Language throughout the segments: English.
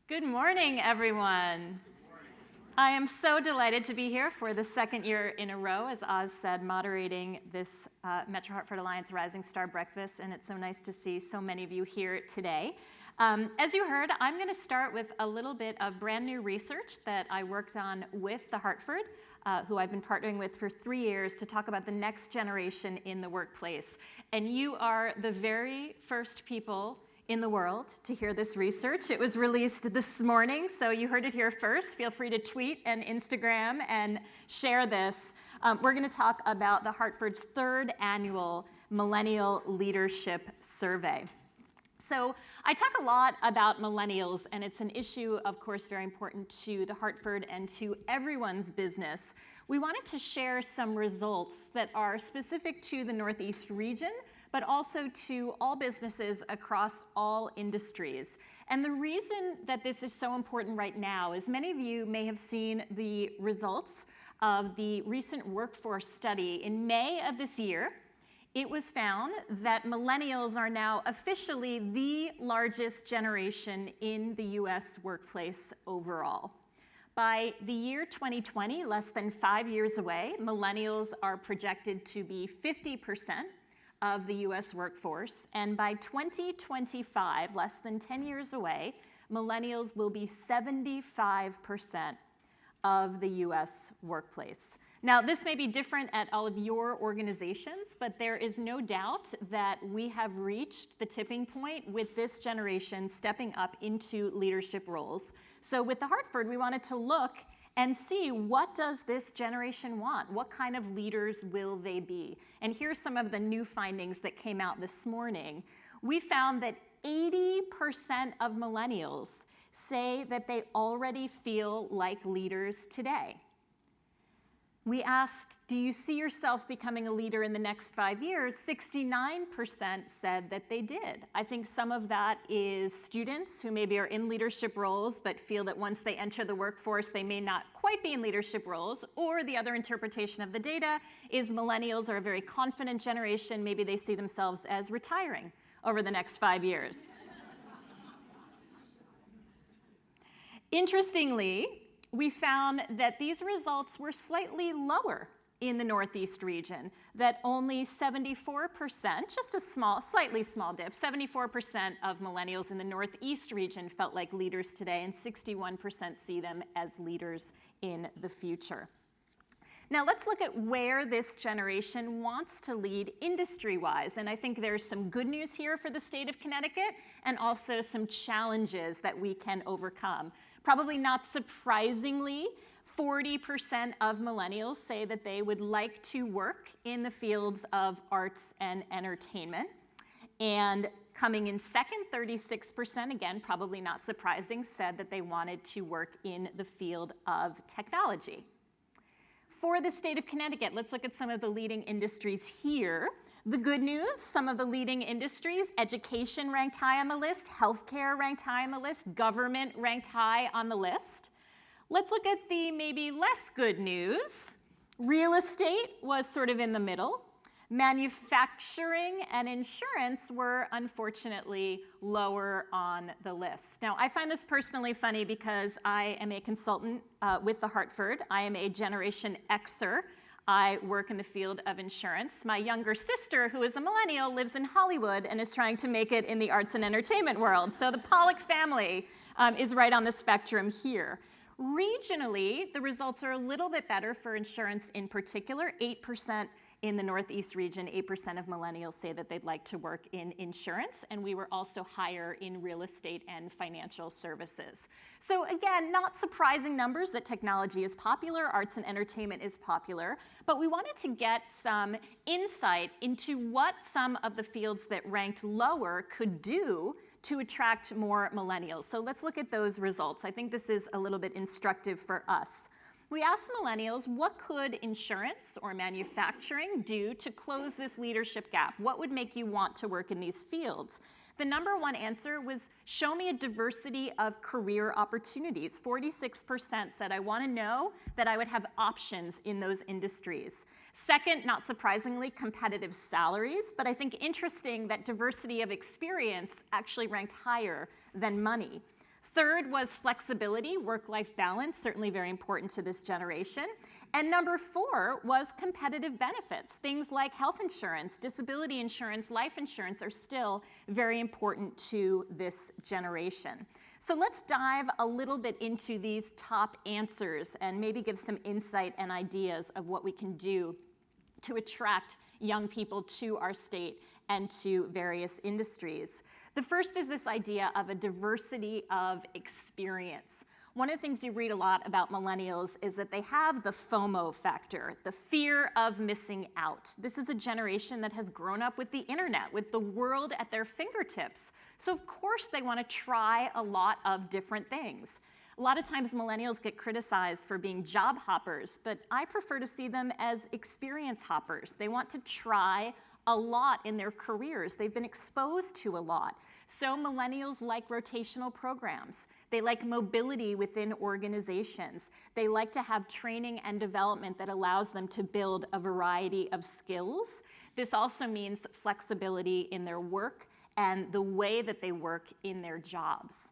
Good morning, everyone. I am so delighted to be here for the second year in a row, as Oz said, moderating this Metro Hartford Alliance Rising Star Breakfast, and it's so nice to see so many of you here today. As you heard, I'm going to start with a little bit of brand new research that I worked on with the Hartford, who I've been partnering with for 3 years to talk about the next generation in the workplace. And you are the very first people in the world to hear this research. It was released this morning, so you heard it here first. Feel free to tweet and Instagram and share this. We're going to talk about the Hartford's third annual Millennial Leadership Survey. So I talk a lot about millennials, and it's an issue, of course, very important to the Hartford and to everyone's business. We wanted to share some results that are specific to the Northeast region, but also to all businesses across all industries. And the reason that this is so important right now is many of you may have seen the results of the recent workforce study in May of this year. It was found that millennials are now officially the largest generation in the US workplace overall. By the year 2020, less than 5 years away, millennials are projected to be 50% of the US workforce, and by 2025, less than 10 years away, millennials will be 75% of the US workplace. Now, this may be different at all of your organizations, but there is no doubt that we have reached the tipping point with this generation stepping up into leadership roles. So with the Hartford, we wanted to look and see, what does this generation want? What kind of leaders will they be? And here's some of the new findings that came out this morning. We found that 80% of millennials say that they already feel like leaders today. We asked, do you see yourself becoming a leader in the next 5 years? 69% said that they did. I think some of that is students who maybe are in leadership roles but feel that once they enter the workforce, they may not quite be in leadership roles. Or the other interpretation of the data is millennials are a very confident generation. Maybe they see themselves as retiring over the next 5 years. Interestingly, we found that these results were slightly lower in the Northeast region, that only 74%, just a slightly small dip, 74% of millennials in the Northeast region felt like leaders today, and 61% see them as leaders in the future. Now let's look at where this generation wants to lead industry-wise, and I think there's some good news here for the state of Connecticut and also some challenges that we can overcome. Probably not surprisingly, 40% of millennials say that they would like to work in the fields of arts and entertainment. And coming in second, 36%, again, probably not surprising, said that they wanted to work in the field of technology. For the state of Connecticut, let's look at some of the leading industries here. The good news, some of the leading industries, education ranked high on the list, healthcare ranked high on the list, government ranked high on the list. Let's look at the maybe less good news. Real estate was sort of in the middle. Manufacturing and insurance were unfortunately lower on the list. Now, I find this personally funny because I am a consultant with the Hartford. I am a Generation Xer. I work in the field of insurance. My younger sister, who is a millennial, lives in Hollywood and is trying to make it in the arts and entertainment world. So the Pollak family is right on the spectrum here. Regionally, the results are a little bit better for insurance in particular. 8% in the Northeast region, 8% of millennials say that they'd like to work in insurance, and we were also higher in real estate and financial services. So again, not surprising numbers that technology is popular, arts and entertainment is popular, but we wanted to get some insight into what some of the fields that ranked lower could do to attract more millennials. So let's look at those results. I think this is a little bit instructive for us. We asked millennials, what could insurance or manufacturing do to close this leadership gap? What would make you want to work in these fields? The number one answer was, show me a diversity of career opportunities. 46% said, I want to know that I would have options in those industries. Second, not surprisingly, competitive salaries, but I think interesting that diversity of experience actually ranked higher than money. Third was flexibility, work-life balance, certainly very important to this generation. And number 4 was competitive benefits. Things like health insurance, disability insurance, life insurance are still very important to this generation. So let's dive a little bit into these top answers and maybe give some insight and ideas of what we can do to attract young people to our state and to various industries. The first is this idea of a diversity of experience. One of the things you read a lot about millennials is that they have the FOMO factor, the fear of missing out. This is a generation that has grown up with the internet, with the world at their fingertips. So of course they want to try a lot of different things. A lot of times millennials get criticized for being job hoppers, but I prefer to see them as experience hoppers. They want to try a lot in their careers. They've been exposed to a lot. So millennials like rotational programs. They like mobility within organizations. They like to have training and development that allows them to build a variety of skills. This also means flexibility in their work and the way that they work in their jobs.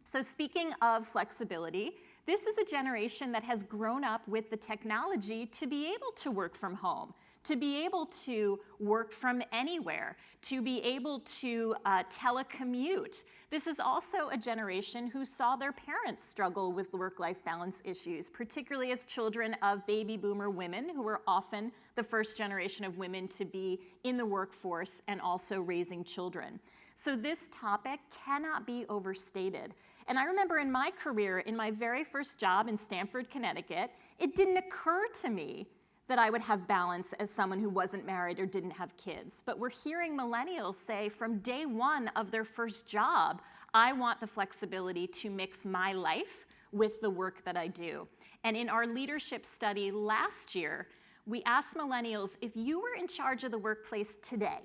So speaking of flexibility, this is a generation that has grown up with the technology to be able to work from home, to be able to work from anywhere, to be able to telecommute. This is also a generation who saw their parents struggle with work-life balance issues, particularly as children of baby boomer women, who were often the first generation of women to be in the workforce and also raising children. So this topic cannot be overstated. And I remember in my career, in my very first job in Stamford, Connecticut, it didn't occur to me that I would have balance as someone who wasn't married or didn't have kids. But we're hearing millennials say from day one of their first job, I want the flexibility to mix my life with the work that I do. And in our leadership study last year, we asked millennials, if you were in charge of the workplace today,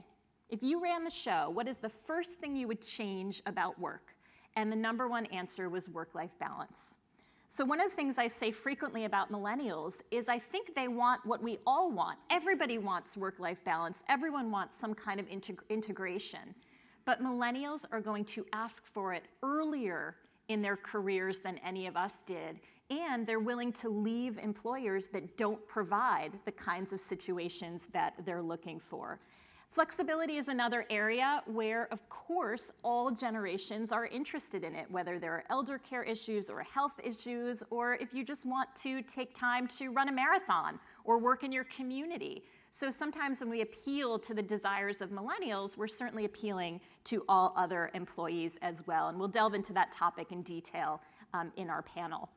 if you ran the show, what is the first thing you would change about work? And the number one answer was work-life balance. So one of the things I say frequently about millennials is I think they want what we all want. Everybody wants work-life balance. Everyone wants some kind of integration. But millennials are going to ask for it earlier in their careers than any of us did. And they're willing to leave employers that don't provide the kinds of situations that they're looking for. Flexibility is another area where, of course, all generations are interested in it, whether there are elder care issues or health issues, or if you just want to take time to run a marathon or work in your community. So sometimes when we appeal to the desires of millennials, we're certainly appealing to all other employees as well. And we'll delve into that topic in detail in our panel.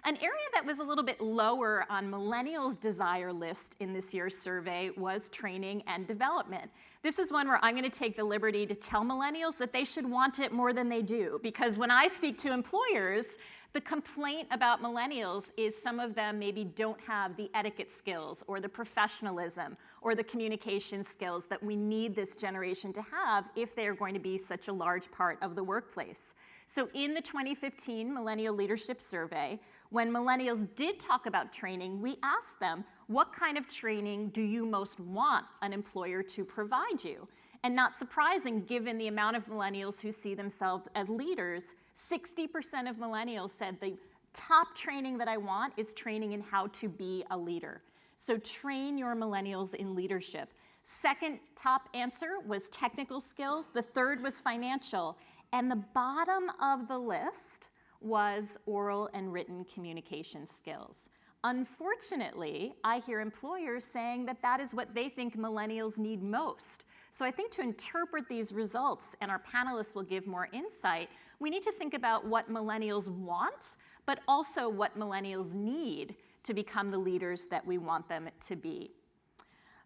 An area that was a little bit lower on millennials' desire list in this year's survey was training and development. This is one where I'm going to take the liberty to tell millennials that they should want it more than they do, because when I speak to employers, the complaint about millennials is some of them maybe don't have the etiquette skills or the professionalism or the communication skills that we need this generation to have if they are going to be such a large part of the workplace. So in the 2015 Millennial Leadership Survey, when millennials did talk about training, we asked them, what kind of training do you most want an employer to provide you? And not surprising, given the amount of millennials who see themselves as leaders, 60% of millennials said the top training that I want is training in how to be a leader. So train your millennials in leadership. Second top answer was technical skills. The third was financial. And the bottom of the list was oral and written communication skills. Unfortunately, I hear employers saying that that is what they think millennials need most. So I think to interpret these results, and our panelists will give more insight, we need to think about what millennials want, but also what millennials need to become the leaders that we want them to be.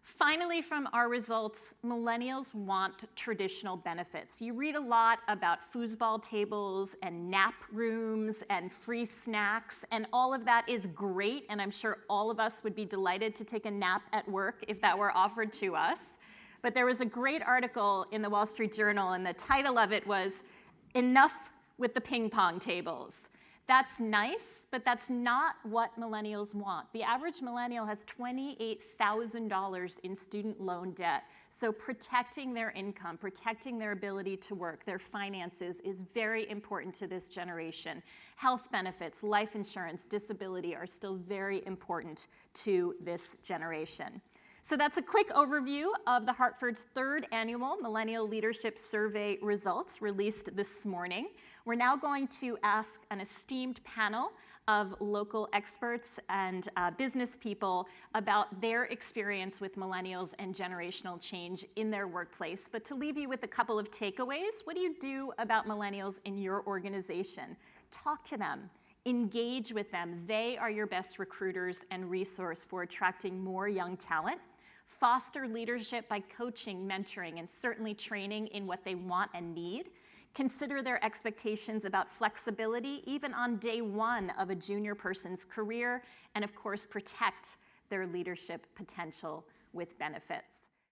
Finally, from our results, millennials want traditional benefits. You read a lot about foosball tables and nap rooms and free snacks, and all of that is great, and I'm sure all of us would be delighted to take a nap at work if that were offered to us. But there was a great article in the Wall Street Journal, and the title of it was, "Enough with the Ping Pong Tables." That's nice, but that's not what millennials want. The average millennial has $28,000 in student loan debt. So protecting their income, protecting their ability to work, their finances is very important to this generation. Health benefits, life insurance, disability are still very important to this generation. So that's a quick overview of the Hartford's third annual Millennial Leadership Survey results released this morning. We're now going to ask an esteemed panel of local experts and business people about their experience with millennials and generational change in their workplace. But to leave you with a couple of takeaways, what do you do about millennials in your organization? Talk to them. Engage with them. They are your best recruiters and resource for attracting more young talent. Foster leadership by coaching, mentoring, and certainly training in what they want and need. Consider their expectations about flexibility, even on day one of a junior person's career, and of course, protect their leadership potential with benefits.